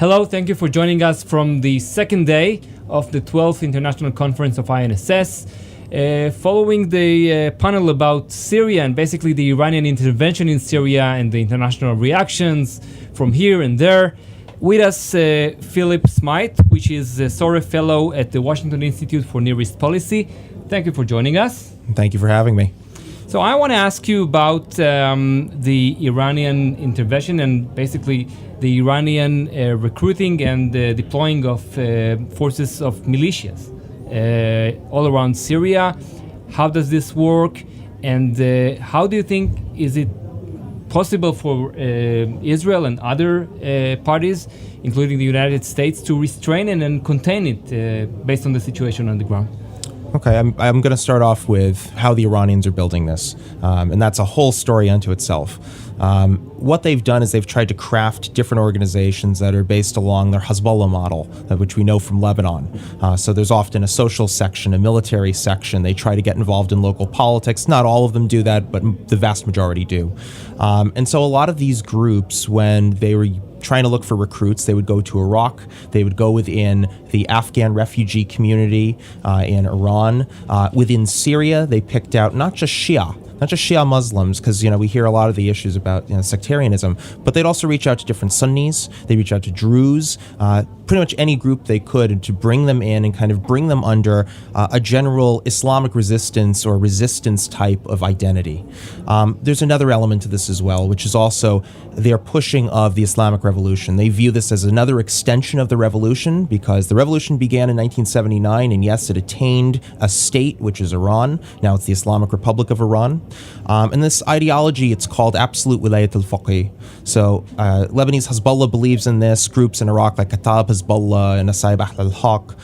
Hello, thank you for joining us from the second day of the 12th International Conference of INSS. Following the panel about Syria and basically the Iranian intervention in Syria and the international reactions from here and there, with us Philip Smyth, which is a Sore Fellow at the Washington Institute for Near East Policy. Thank you for joining us. Thank you for having me. So I want to ask you about the Iranian intervention and basically the Iranian recruiting and deploying of forces of militias all around Syria. How does this work? And how do you think is it possible for Israel and other parties, including the United States, to restrain and then contain it based on the situation on the ground? Okay, I'm going to start off with how the Iranians are building this, and that's a whole story unto itself. What they've done is they've tried to craft different organizations that are based along their Hezbollah model, which we know from Lebanon. So there's often a social section, a military section. They try to get involved in local politics. Not all of them do that, but the vast majority do. And so a lot of these groups, when they were trying to look for recruits, they would go to Iraq, they would go within the Afghan refugee community in Iran. Within Syria, they picked out not just Shia Muslims, because we hear a lot of the issues about sectarianism, but they'd also reach out to different Sunnis, they'd reach out to Druze, pretty much any group they could to bring them in and kind of bring them under a general Islamic resistance or resistance type of identity. There's another element to this as well, which is also their pushing of the Islamic Revolution. They view this as another extension of the revolution, because the revolution began in 1979, and yes, it attained a state, which is Iran. Now it's the Islamic Republic of Iran. And this ideology, it's called absolute wilayat al-faqih. So Lebanese Hezbollah believes in this. Groups in Iraq like Kataib Hezbollah and Asaib al-Haq,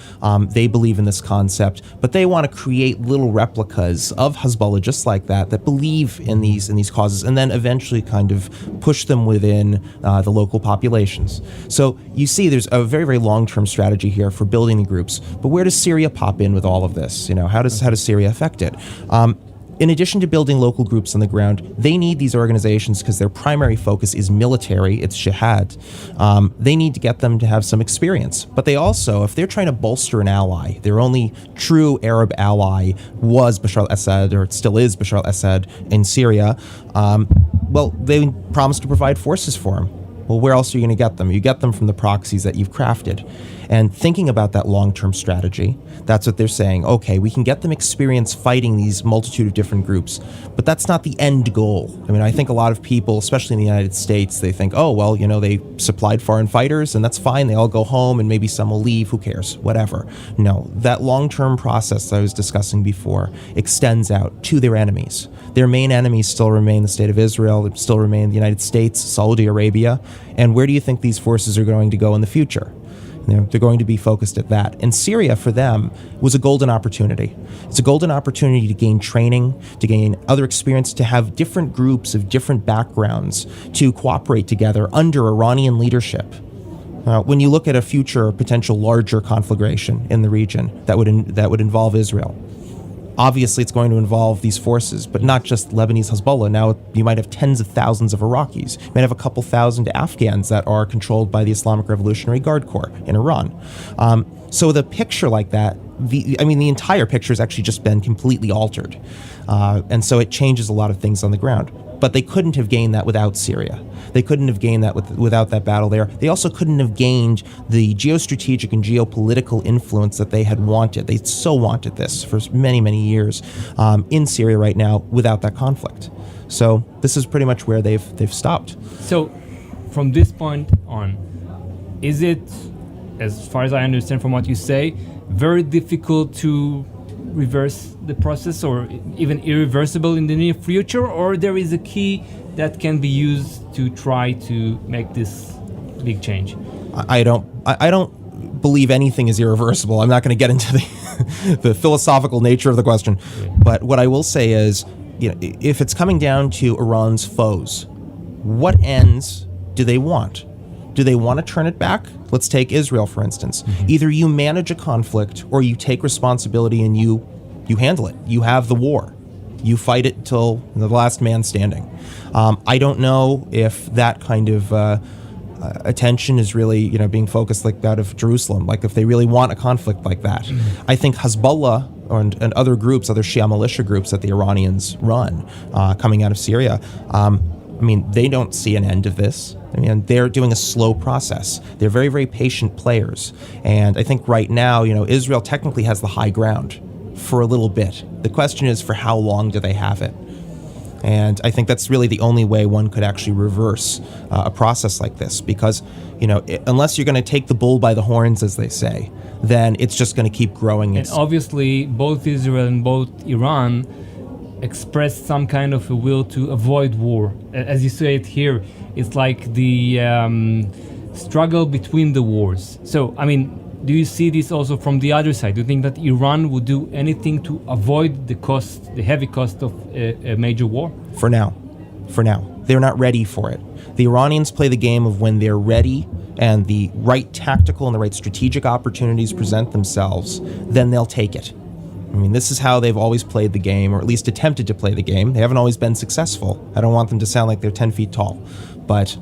they believe in this concept, but they want to create little replicas of Hezbollah just like that believe in these causes, and then eventually kind of push them within the local populations. So you see there's a very, very long-term strategy here for building the groups. But where does Syria pop in with all of this? How does Syria affect it? In addition to building local groups on the ground, they need these organizations because their primary focus is military, it's jihad. They need to get them to have some experience. But they also, if they're trying to bolster an ally, their only true Arab ally was Bashar al-Assad, or it still is Bashar al-Assad in Syria, they promised to provide forces for him. Well, where else are you going to get them? You get them from the proxies that you've crafted. And thinking about that long-term strategy, that's what they're saying. Okay, we can get them experience fighting these multitude of different groups, but that's not the end goal. I think a lot of people, especially in the United States, they think, they supplied foreign fighters and that's fine. They all go home and maybe some will leave. Who cares? Whatever. No, that long-term process that I was discussing before extends out to their enemies. Their main enemies still remain the State of Israel, still remain the United States, Saudi Arabia. And where do you think these forces are going to go in the future? They're going to be focused at that. And Syria, for them, was a golden opportunity. It's a golden opportunity to gain training, to gain other experience, to have different groups of different backgrounds to cooperate together under Iranian leadership. When you look at a future potential larger conflagration in the region that would involve Israel, obviously, it's going to involve these forces, but not just Lebanese Hezbollah. Now, you might have tens of thousands of Iraqis. You might have a couple thousand Afghans that are controlled by the Islamic Revolutionary Guard Corps in Iran. So the picture like that, the entire picture has actually just been completely altered. And so it changes a lot of things on the ground. But they couldn't have gained that without Syria. They couldn't have gained that without that battle there. They also couldn't have gained the geostrategic and geopolitical influence that they had wanted. They so wanted this for many, many years in Syria right now without that conflict. So this is pretty much where they've stopped. So from this point on, is it, as far as I understand from what you say, very difficult to reverse the process, or even irreversible in the near future, or there is a key that can be used to try to make this big change? I don't believe anything is irreversible. I'm not going to get into the philosophical nature of the question, but what I will say is, if it's coming down to Iran's foes, what ends do they want? Do they want to turn it back? Let's take Israel, for instance. Mm-hmm. Either you manage a conflict or you take responsibility and you handle it. You have the war. You fight it till the last man standing. I don't know if that kind of attention is really, being focused like out of Jerusalem, like if they really want a conflict like that. I think Hezbollah and other groups, other Shia militia groups that the Iranians run coming out of Syria, they don't see an end of this. They're doing a slow process. They're very, very patient players. And I think right now, Israel technically has the high ground for a little bit. The question is, for how long do they have it? And I think that's really the only way one could actually reverse a process like this, because, unless you're going to take the bull by the horns, as they say, then it's just going to keep growing. And obviously, both Israel and both Iran expressed some kind of a will to avoid war. As you say it here, it's like the struggle between the wars. So, do you see this also from the other side? Do you think that Iran would do anything to avoid the heavy cost of a major war? For now. They're not ready for it. The Iranians play the game of when they're ready and the right tactical and the right strategic opportunities present themselves, then they'll take it. This is how they've always played the game, or at least attempted to play the game. They haven't always been successful. I don't want them to sound like they're 10 feet tall, but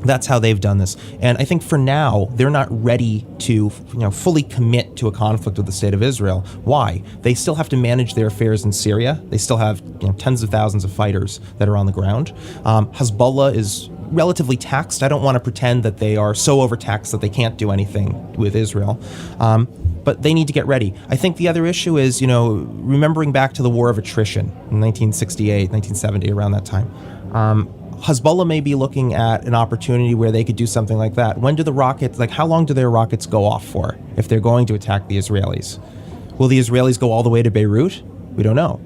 that's how they've done this. And I think for now, they're not ready to fully commit to a conflict with the state of Israel. Why? They still have to manage their affairs in Syria. They still have tens of thousands of fighters that are on the ground. Hezbollah is relatively taxed. I don't want to pretend that they are so overtaxed that they can't do anything with Israel. But they need to get ready. I think the other issue is, remembering back to the war of attrition in 1968, 1970, around that time. Hezbollah may be looking at an opportunity where they could do something like that. When do the rockets, how long do their rockets go off for if they're going to attack the Israelis? Will the Israelis go all the way to Beirut? We don't know.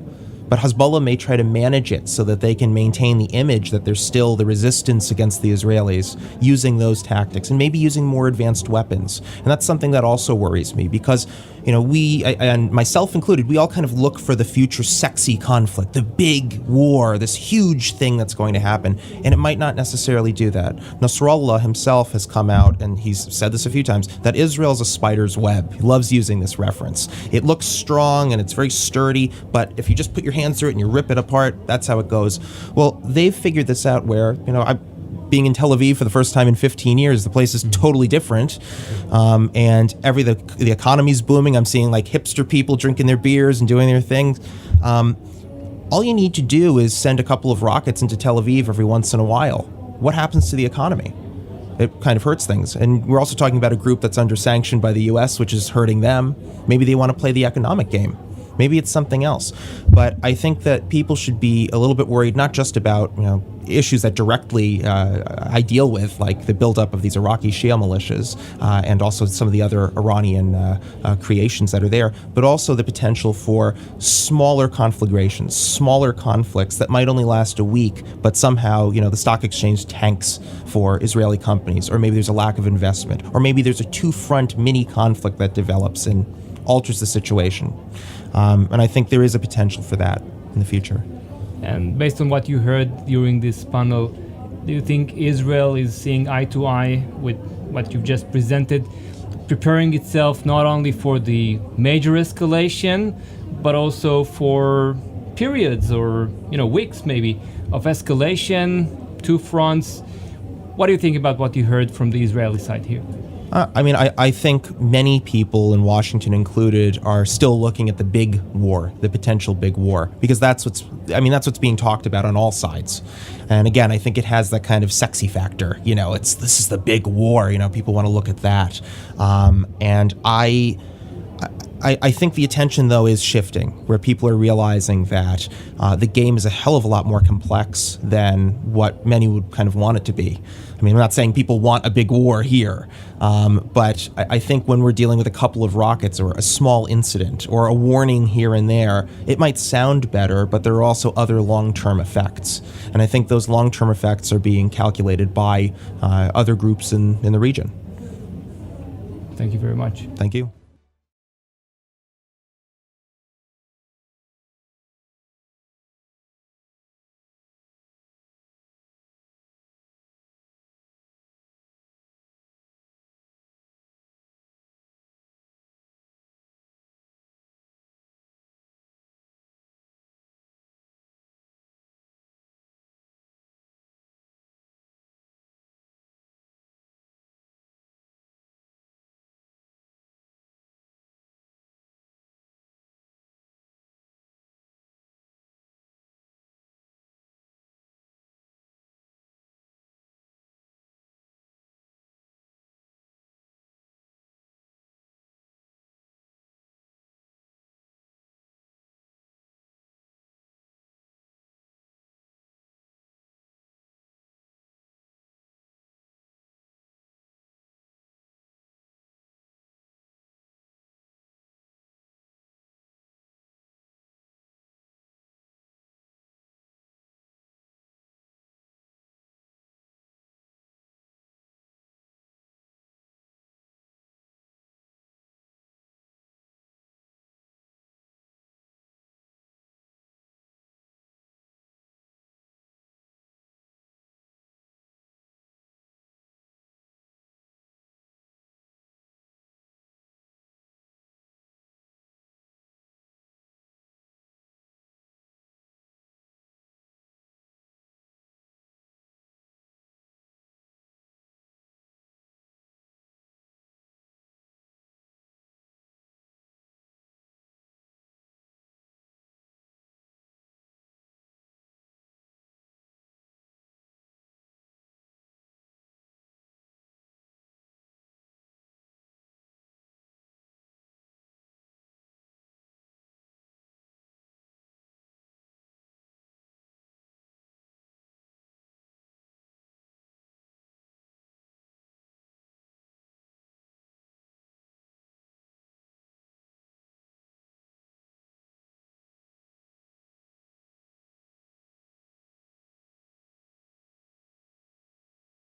But Hezbollah may try to manage it so that they can maintain the image that there's still the resistance against the Israelis using those tactics and maybe using more advanced weapons. And that's something that also worries me because, we, and myself included, we all kind of look for the future sexy conflict, the big war, this huge thing that's going to happen. And it might not necessarily do that. Nasrallah himself has come out, and he's said this a few times, that Israel's a spider's web. He loves using this reference. It looks strong and it's very sturdy, but if you just put your hands through it and you rip it apart, that's how it goes. Well, they've figured this out where, being in Tel Aviv for the first time in 15 years, the place is totally different. And the economy's booming. I'm seeing hipster people drinking their beers and doing their things. All you need to do is send a couple of rockets into Tel Aviv every once in a while. What happens to the economy? It kind of hurts things. And we're also talking about a group that's under sanction by the US, which is hurting them. Maybe they want to play the economic game. Maybe it's something else. But I think that people should be a little bit worried, not just about issues that directly I deal with, like the buildup of these Iraqi Shia militias and also some of the other Iranian creations that are there, but also the potential for smaller conflagrations, smaller conflicts that might only last a week, but somehow the stock exchange tanks for Israeli companies, or maybe there's a lack of investment, or maybe there's a two-front mini conflict that develops and alters the situation. And I think there is a potential for that in the future. And based on what you heard during this panel, do you think Israel is seeing eye to eye with what you've just presented, preparing itself not only for the major escalation, but also for periods or weeks maybe of escalation, two fronts? What do you think about what you heard from the Israeli side here? I think many people, in Washington included, are still looking at the big war, the potential big war, because that's what's being talked about on all sides. And again, I think it has that kind of sexy factor. This is the big war. People want to look at that. And I think the attention, though, is shifting, where people are realizing that the game is a hell of a lot more complex than what many would kind of want it to be. I'm not saying people want a big war here, but I think when we're dealing with a couple of rockets or a small incident or a warning here and there, it might sound better, but there are also other long-term effects. And I think those long-term effects are being calculated by other groups in the region. Thank you very much. Thank you.